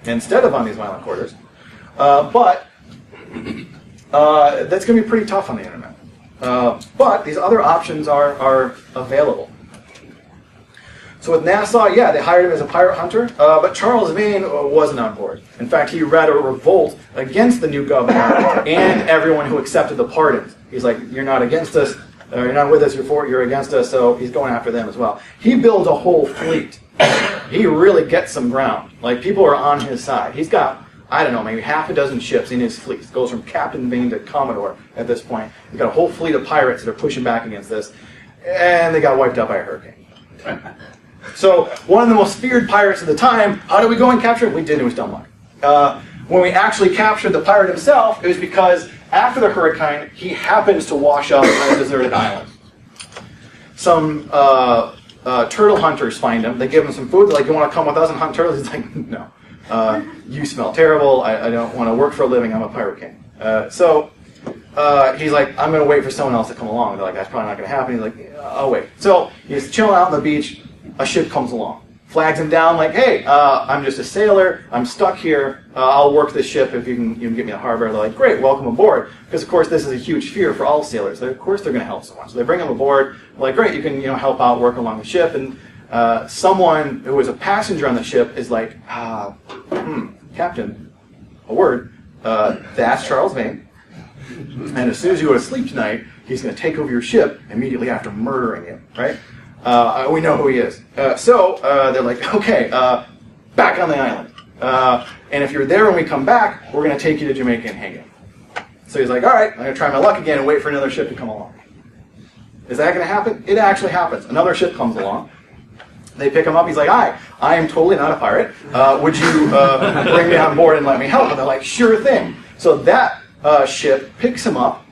instead of on these violent quarters. But that's going to be pretty tough on the internet. But these other options are available. So with Nassau, yeah, they hired him as a pirate hunter, but Charles Vane wasn't on board. In fact, he led a revolt against the new governor and everyone who accepted the pardons. He's like, you're not against us, you're not with us, you're against us, so he's going after them as well. He builds a whole fleet. He really gets some ground. Like, people are on his side. He's got, I don't know, maybe half a dozen ships in his fleet. It goes from Captain Vane to Commodore at this point. He's got a whole fleet of pirates that are pushing back against this, and they got wiped out by a hurricane. So one of the most feared pirates at the time, how did we go and capture him? We didn't, it was dumb luck. When we actually captured the pirate himself, it was because after the hurricane, he happens to wash up on a deserted island. Some turtle hunters find him. They give him some food. They're like, you want to come with us and hunt turtles? He's like, no. You smell terrible. I don't want to work for a living. I'm a pirate king. So he's like, I'm going to wait for someone else to come along. They're like, that's probably not going to happen. He's like, yeah, I'll wait. So he's chilling out on the beach. A ship comes along, flags him down like, hey, I'm just a sailor. I'm stuck here. I'll work this ship if you can get me to harbor. They're like, great, welcome aboard. Because, of course, this is a huge fear for all sailors. Of course they're going to help someone. So they bring him aboard. They're like, great, you can help out, work along the ship. And someone who was a passenger on the ship is like, Captain, a word, that's Charles Vane. And as soon as you go to sleep tonight, he's going to take over your ship immediately after murdering you, right? We know who he is. So they're like, okay, back on the island. And if you're there when we come back, we're going to take you to Jamaica and hang you. So he's like, all right, I'm going to try my luck again and wait for another ship to come along. Is that going to happen? It actually happens. Another ship comes along. They pick him up. He's like, hi, I am totally not a pirate. Would you bring me on board and let me help? And they're like, sure thing. So that ship picks him up.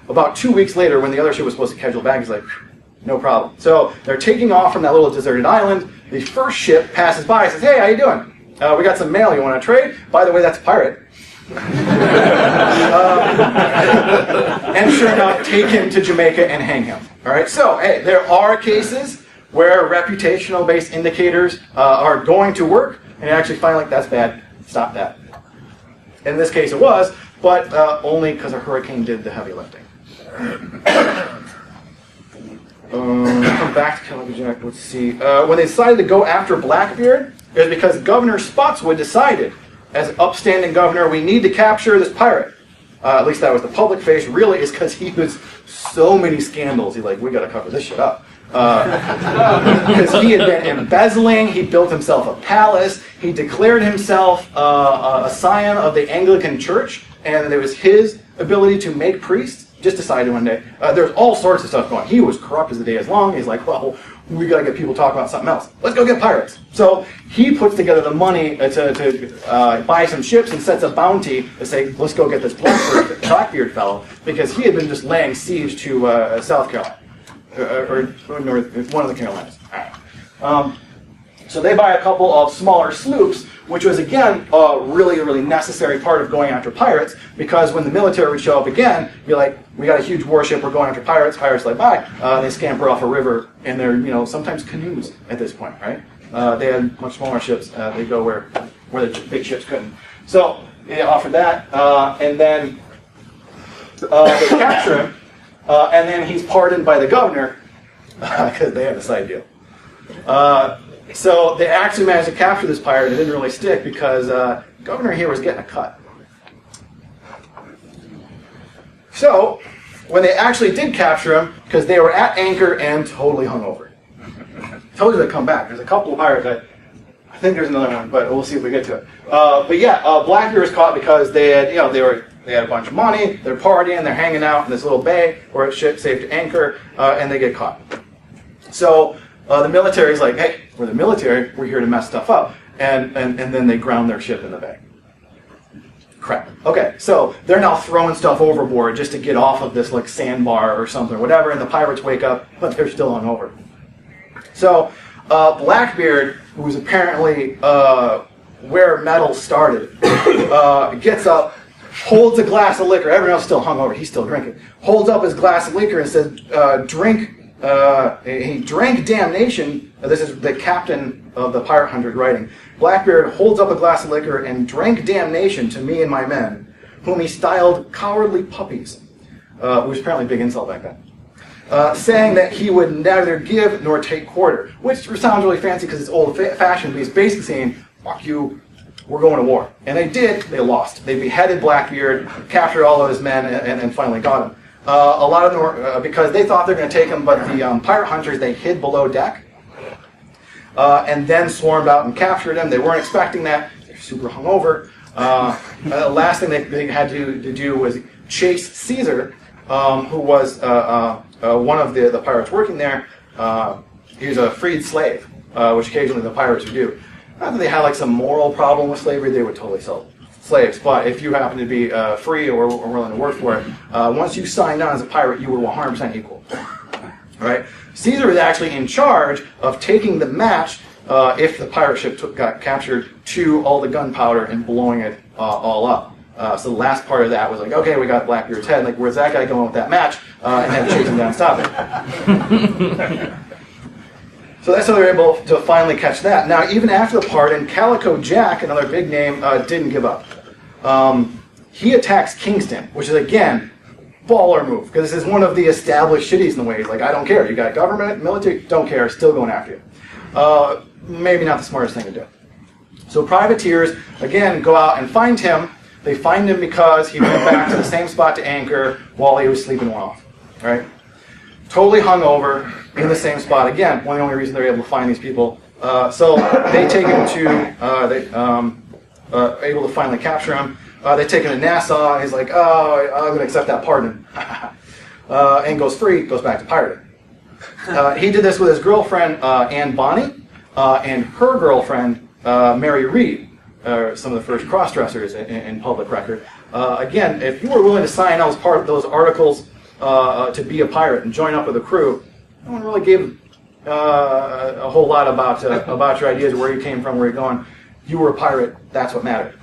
About 2 weeks later, when the other ship was supposed to catch him back, he's like, no problem. So they're taking off from that little deserted island. The first ship passes by and says, hey, how you doing? We got some mail. You want to trade? By the way, that's a pirate. And sure enough, take him to Jamaica and hang him. All right. So, hey, there are cases where reputational-based indicators are going to work, and you actually find like that's bad. Stop that. In this case, it was, but only because a hurricane did the heavy lifting. Come back to Calico Jack. Let's see. When they decided to go after Blackbeard, it was because Governor Spotswood decided, as an upstanding governor, we need to capture this pirate. At least that was the public face. Really, is because he was so many scandals. He's like, we got to cover this shit up. Because he had been embezzling. He built himself a palace. He declared himself a scion of the Anglican Church, and it was his ability to make priests. Just decided one day. There's all sorts of stuff going. He was corrupt as the day is long. He's like, well, we got to get people talking about something else. Let's go get pirates. So he puts together the money to buy some ships and sets a bounty to say, let's go get this Blackbeard fellow, because he had been just laying siege to South Carolina. or north, one of the Carolinas. So they buy a couple of smaller sloops, which was, again, a really, really necessary part of going after pirates, because when the military would show up again, be like, we got a huge warship, we're going after pirates. Pirates are like, bye. They scamper off a river, and they're, sometimes canoes at this point, right? They had much smaller ships. They go where the big ships couldn't. So they offered that, and then they capture him, and then he's pardoned by the governor, because they had a side deal. So they actually managed to capture this pirate. It didn't really stick because the governor here was getting a cut. So when they actually did capture him, because they were at anchor and totally hungover. I told you they'd come back. There's a couple of pirates. I think there's another one, but we'll see if we get to it. But yeah, Blackbeard was caught because they had, they had a bunch of money. They're partying. They're hanging out in this little bay where it's safe to anchor, and they get caught. So the military's like, hey, we're the military. We're here to mess stuff up, and then they ground their ship in the bay. Crap. Okay, so they're now throwing stuff overboard just to get off of this like sandbar or something, whatever. And the pirates wake up, but they're still hungover. So Blackbeard, who's apparently where metal started, gets up, holds a glass of liquor. Everyone else is still hungover. He's still drinking. Holds up his glass of liquor and says, drink. He drank damnation. This is the captain of the pirate hunter writing. Blackbeard holds up a glass of liquor and drank damnation to me and my men, whom he styled cowardly puppies, which was apparently a big insult back then, saying that he would neither give nor take quarter, which sounds really fancy because it's old-fashioned, but he's basically saying, fuck you, we're going to war. And they did. They lost. They beheaded Blackbeard, captured all of his men, and finally got him. A lot of them were, because they thought they were going to take him, but the pirate hunters, they hid below deck, and then swarmed out and captured him. They weren't expecting that. They're super hungover. The last thing they had to do was chase Caesar, who was one of the pirates working there. He was a freed slave, which occasionally the pirates would do. Not that they had like some moral problem with slavery, they would totally sell slaves, but if you happen to be free or willing to work for it, once you signed on as a pirate, you were 100% equal. Right? Caesar was actually in charge of taking the match, if the pirate ship got captured, to all the gunpowder and blowing it all up. So the last part of that was like, okay, we got Blackbeard's head. Like, where's that guy going with that match? And had to chase him down and stop it. So that's how they were able to finally catch that. Now, even after the pardon, Calico Jack, another big name, didn't give up. He attacks Kingston, which is, again, baller move, because this is one of the established cities in the way. He's like, I don't care. You got government, military, don't care, still going after you. Maybe not the smartest thing to do. So privateers, again, go out and find him. They find him because he went back to the same spot to anchor while he was sleeping one off. Right? Totally hungover in the same spot. Again, one of the only reasons they're able to find these people. So they take him to, able to finally capture him. They take him to Nassau. He's like, oh, I'm going to accept that pardon. And goes free, goes back to pirating. He did this with his girlfriend, Anne Bonny, and her girlfriend, Mary Read, some of the first cross-dressers in public record. Again, if you were willing to sign those articles to be a pirate and join up with a crew, no one really gave a whole lot about your ideas, where you came from, where you're going. You were a pirate, that's what mattered.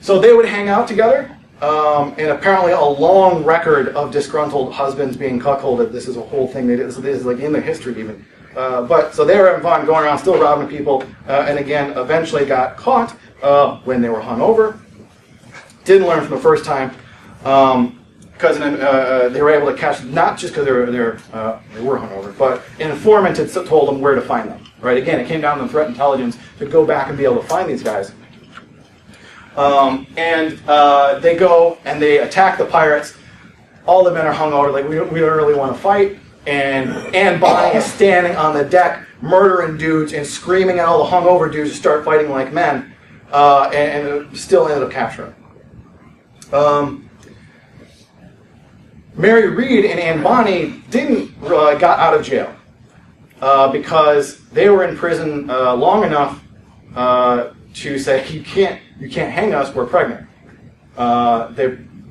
So they would hang out together, and apparently a long record of disgruntled husbands being cuckolded. This is a whole thing they did. This is like in the history even. But so they were having fun, going around, still robbing people, and again, eventually got caught when they were hungover. Didn't learn from the first time, because they were able to catch, not just because they were hungover, but an informant had told them where to find them. Right? Again, it came down to the threat intelligence to go back and be able to find these guys. They go and they attack the pirates. All the men are hungover, like we don't really want to fight. And Anne Bonny is standing on the deck, murdering dudes and screaming at all the hungover dudes to start fighting like men, and still ended up capturing them. Mary Read and Anne Bonny got out of jail because they were in prison long enough to say, you can't hang us, we're pregnant.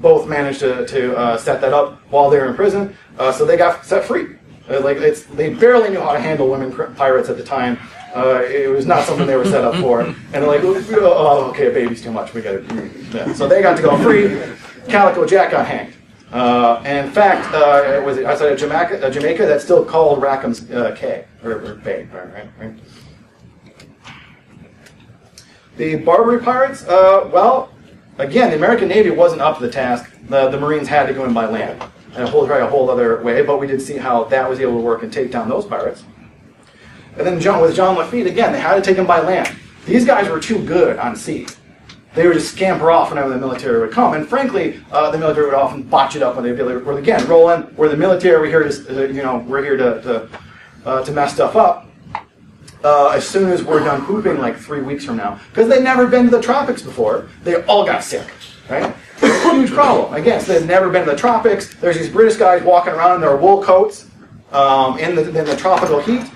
both managed to set that up while they were in prison, so they got set free. They barely knew how to handle women pirates at the time. It was not something they were set up for. And they're like, oh, okay, a baby's too much. We got to. Yeah. So they got to go free. Calico Jack got hanged. And in fact, was it outside of Jamaica? That's still called Rackham's Cay or Bay, right? The Barbary pirates. Well, again, the American Navy wasn't up to the task. The Marines had to go in by land. And try a whole other way, but we did see how that was able to work and take down those pirates. And then with John Lafitte, again, they had to take him by land. These guys were too good on sea. They would just scamper off whenever the military would come. And frankly, the military would often botch it up when they'd be like, well, again, roll in. We're the military. We're here to mess stuff up. As soon as we're done pooping, like 3 weeks from now, because they'd never been to the tropics before, they all got sick, right? Huge problem. Again, so they've never been to the tropics. There's these British guys walking around in their wool coats in the tropical heat,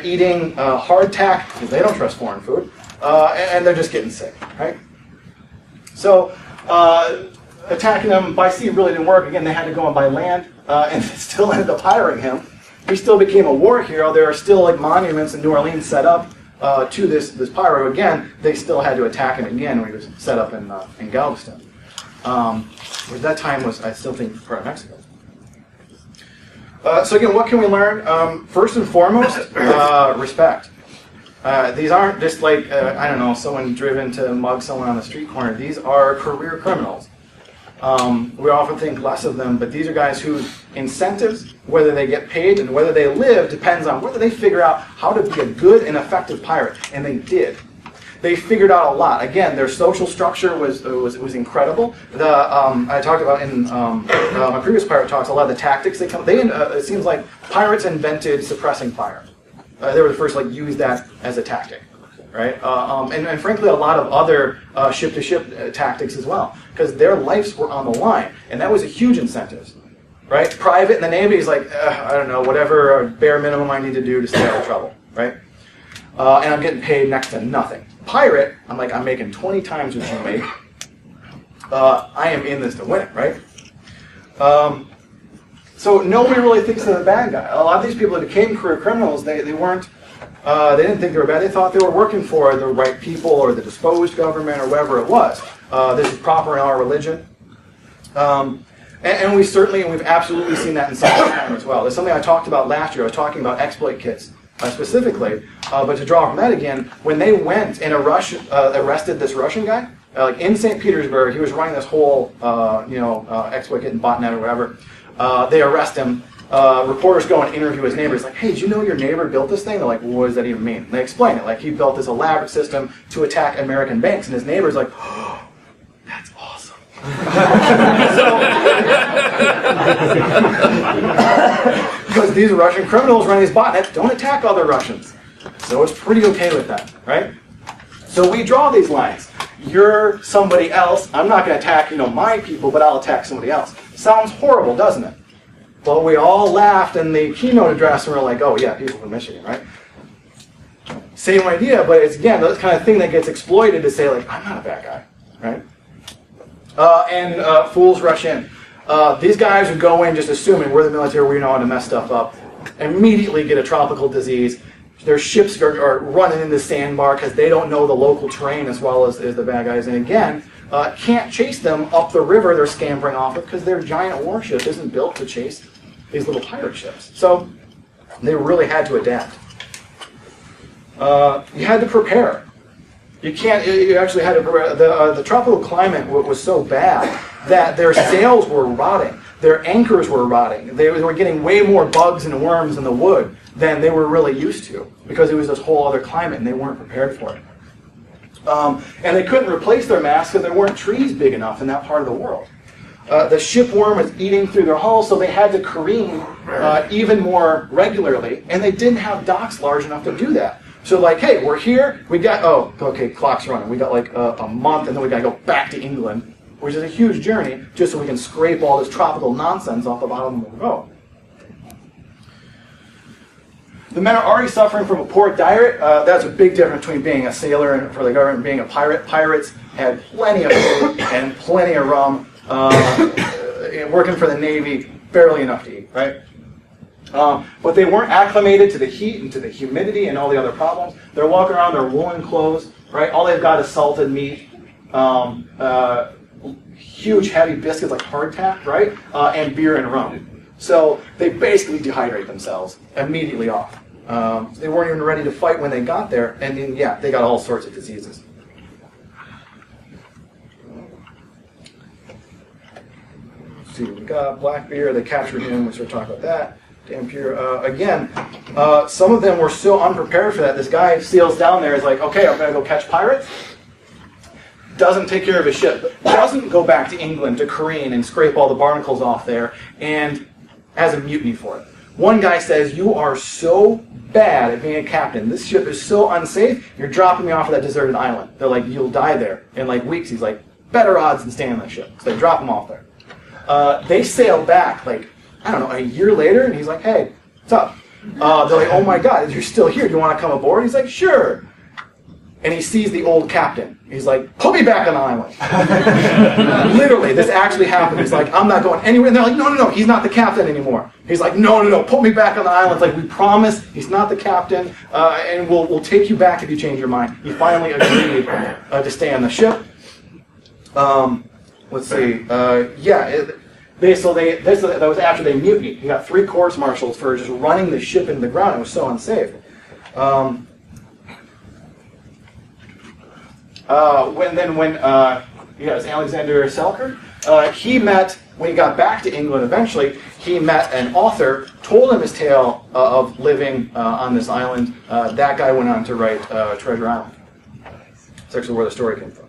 eating hardtack because they don't trust foreign food, and they're just getting sick, right? So attacking them by sea really didn't work. Again, they had to go in by land, and they still ended up hiring him. He still became a war hero. There are still like monuments in New Orleans set up to this pirate. Again, they still had to attack him again when he was set up in Galveston. Which that time was, I still think, part of Mexico. So again, what can we learn? First and foremost, respect. These aren't just like, I don't know, someone driven to mug someone on the street corner. These are career criminals. We often think less of them, but these are guys whose incentives, whether they get paid and whether they live, depends on whether they figure out how to be a good and effective pirate, and they did. They figured out a lot. Again, their social structure was incredible. I talked about in my previous pirate talks a lot of the tactics it seems like pirates invented suppressing fire. They were the first to use that as a tactic, right? And frankly, a lot of other ship-to-ship tactics as well, because their lives were on the line, and that was a huge incentive, right? Private in the Navy is like, I don't know, whatever bare minimum I need to do to stay out of trouble, right? And I'm getting paid next to nothing. Pirate, I'm making 20 times what you make. I am in this to win it, right? So nobody really thinks they're the bad guy. A lot of these people that became career criminals, they didn't think they were bad. They thought they were working for the right people or the disposed government or whatever it was. This is proper in our religion. And we've absolutely seen that in some time as well. There's something I talked about last year. I was talking about exploit kits. Specifically, but to draw from that again, when they went and arrested this Russian guy, in St. Petersburg, he was running this whole, exploit kit and botnet or whatever. They arrest him. Reporters go and interview his neighbors, like, hey, did you know your neighbor built this thing? They're like, well, what does that even mean? And they explain it, like he built this elaborate system to attack American banks, and his neighbor's like, oh, that's awesome. Because these Russian criminals running these botnets don't attack other Russians. So it's pretty okay with that, right? So we draw these lines. You're somebody else. I'm not going to attack, my people, but I'll attack somebody else. Sounds horrible, doesn't it? Well, we all laughed in the keynote address and we're like, oh yeah, people from Michigan, right? Same idea, but it's, again, that kind of thing that gets exploited to say, like, I'm not a bad guy, right? And fools rush in. These guys would go in just assuming we're the military, we know how to mess stuff up, immediately get a tropical disease. Their ships are running into sandbar because they don't know the local terrain as well as the bad guys. And again, can't chase them up the river they're scampering off of because their giant warship isn't built to chase these little pirate ships. So they really had to adapt. You had to prepare. You actually had to prepare. The tropical climate was so bad that their sails were rotting. Their anchors were rotting. They were getting way more bugs and worms in the wood than they were really used to because it was this whole other climate and they weren't prepared for it. And they couldn't replace their masts because there weren't trees big enough in that part of the world. The shipworm was eating through their hull, so they had to careen even more regularly, and they didn't have docks large enough to do that. So like, hey, we're here, we got, oh, okay, clock's running. We got like a month, and then we got to go back to England, which is a huge journey, just so we can scrape all this tropical nonsense off the bottom of the boat. The men are already suffering from a poor diet. That's a big difference between being a sailor and for the government and being a pirate. Pirates had plenty of food and plenty of rum. working for the Navy, barely enough to eat, right? But they weren't acclimated to the heat and to the humidity and all the other problems. They're walking around in their woolen clothes, right? All they've got is salted meat, huge heavy biscuits like hardtack, right? And beer and rum. So they basically dehydrate themselves immediately off. They weren't even ready to fight when they got there, and then, yeah, they got all sorts of diseases. Let's see, we got Blackbeard, they captured him, we sort of talked about that. Dampier, again, some of them were so unprepared for that. This guy seals down there, is like, okay, I'm going to go catch pirates. Doesn't take care of his ship, doesn't go back to England to careen and scrape all the barnacles off there, and has a mutiny for it. One guy says, you are so bad at being a captain. This ship is so unsafe, you're dropping me off of that deserted island. They're like, you'll die there in like weeks. He's like, better odds than staying on that ship. So they drop him off there. They sail back like, I don't know, a year later, and he's like, hey, what's up? They're like, oh my God, you're still here. Do you want to come aboard? He's like, sure. And he sees the old captain. He's like, put me back on the island. Literally, this actually happened. He's like, I'm not going anywhere. And they're like, no, he's not the captain anymore. He's like, no, put me back on the island. It's like, we promise he's not the captain, and we'll take you back if you change your mind. He finally agreed to stay on the ship. Let's see. That was after they mutinied. He got 3 courts-martials for just running the ship into the ground. It was so unsafe. It's Alexander Selkirk. He met, when he got back to England eventually, he met an author, told him his tale of living on this island. That guy went on to write Treasure Island. That's actually where the story came from.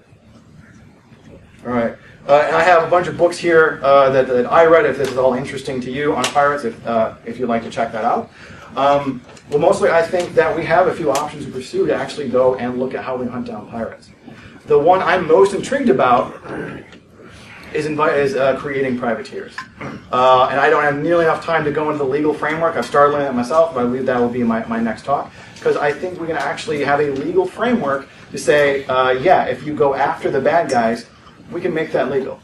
All right. And I have a bunch of books here that I read, if this is all interesting to you, on pirates, if you'd like to check that out. Well, mostly I think that we have a few options to pursue to actually go and look at how we hunt down pirates. The one I'm most intrigued about is creating privateers. And I don't have nearly enough time to go into the legal framework. I've started learning that myself, but I believe that will be my next talk. Because I think we can actually have a legal framework to say, if you go after the bad guys, we can make that legal.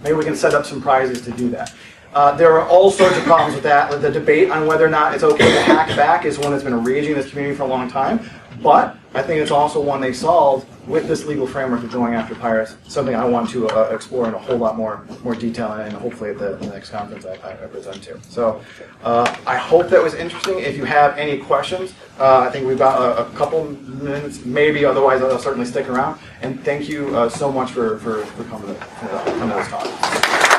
Maybe we can set up some prizes to do that. There are all sorts of problems with that. The debate on whether or not it's okay to hack back is one that's been raging in this community for a long time. But I think it's also one they solved with this legal framework of going after pirates, something I want to explore in a whole lot more detail, and hopefully at the next conference I present to. So I hope that was interesting. If you have any questions, I think we've got a couple minutes, maybe, otherwise I'll certainly stick around. And thank you so much for coming to this talk.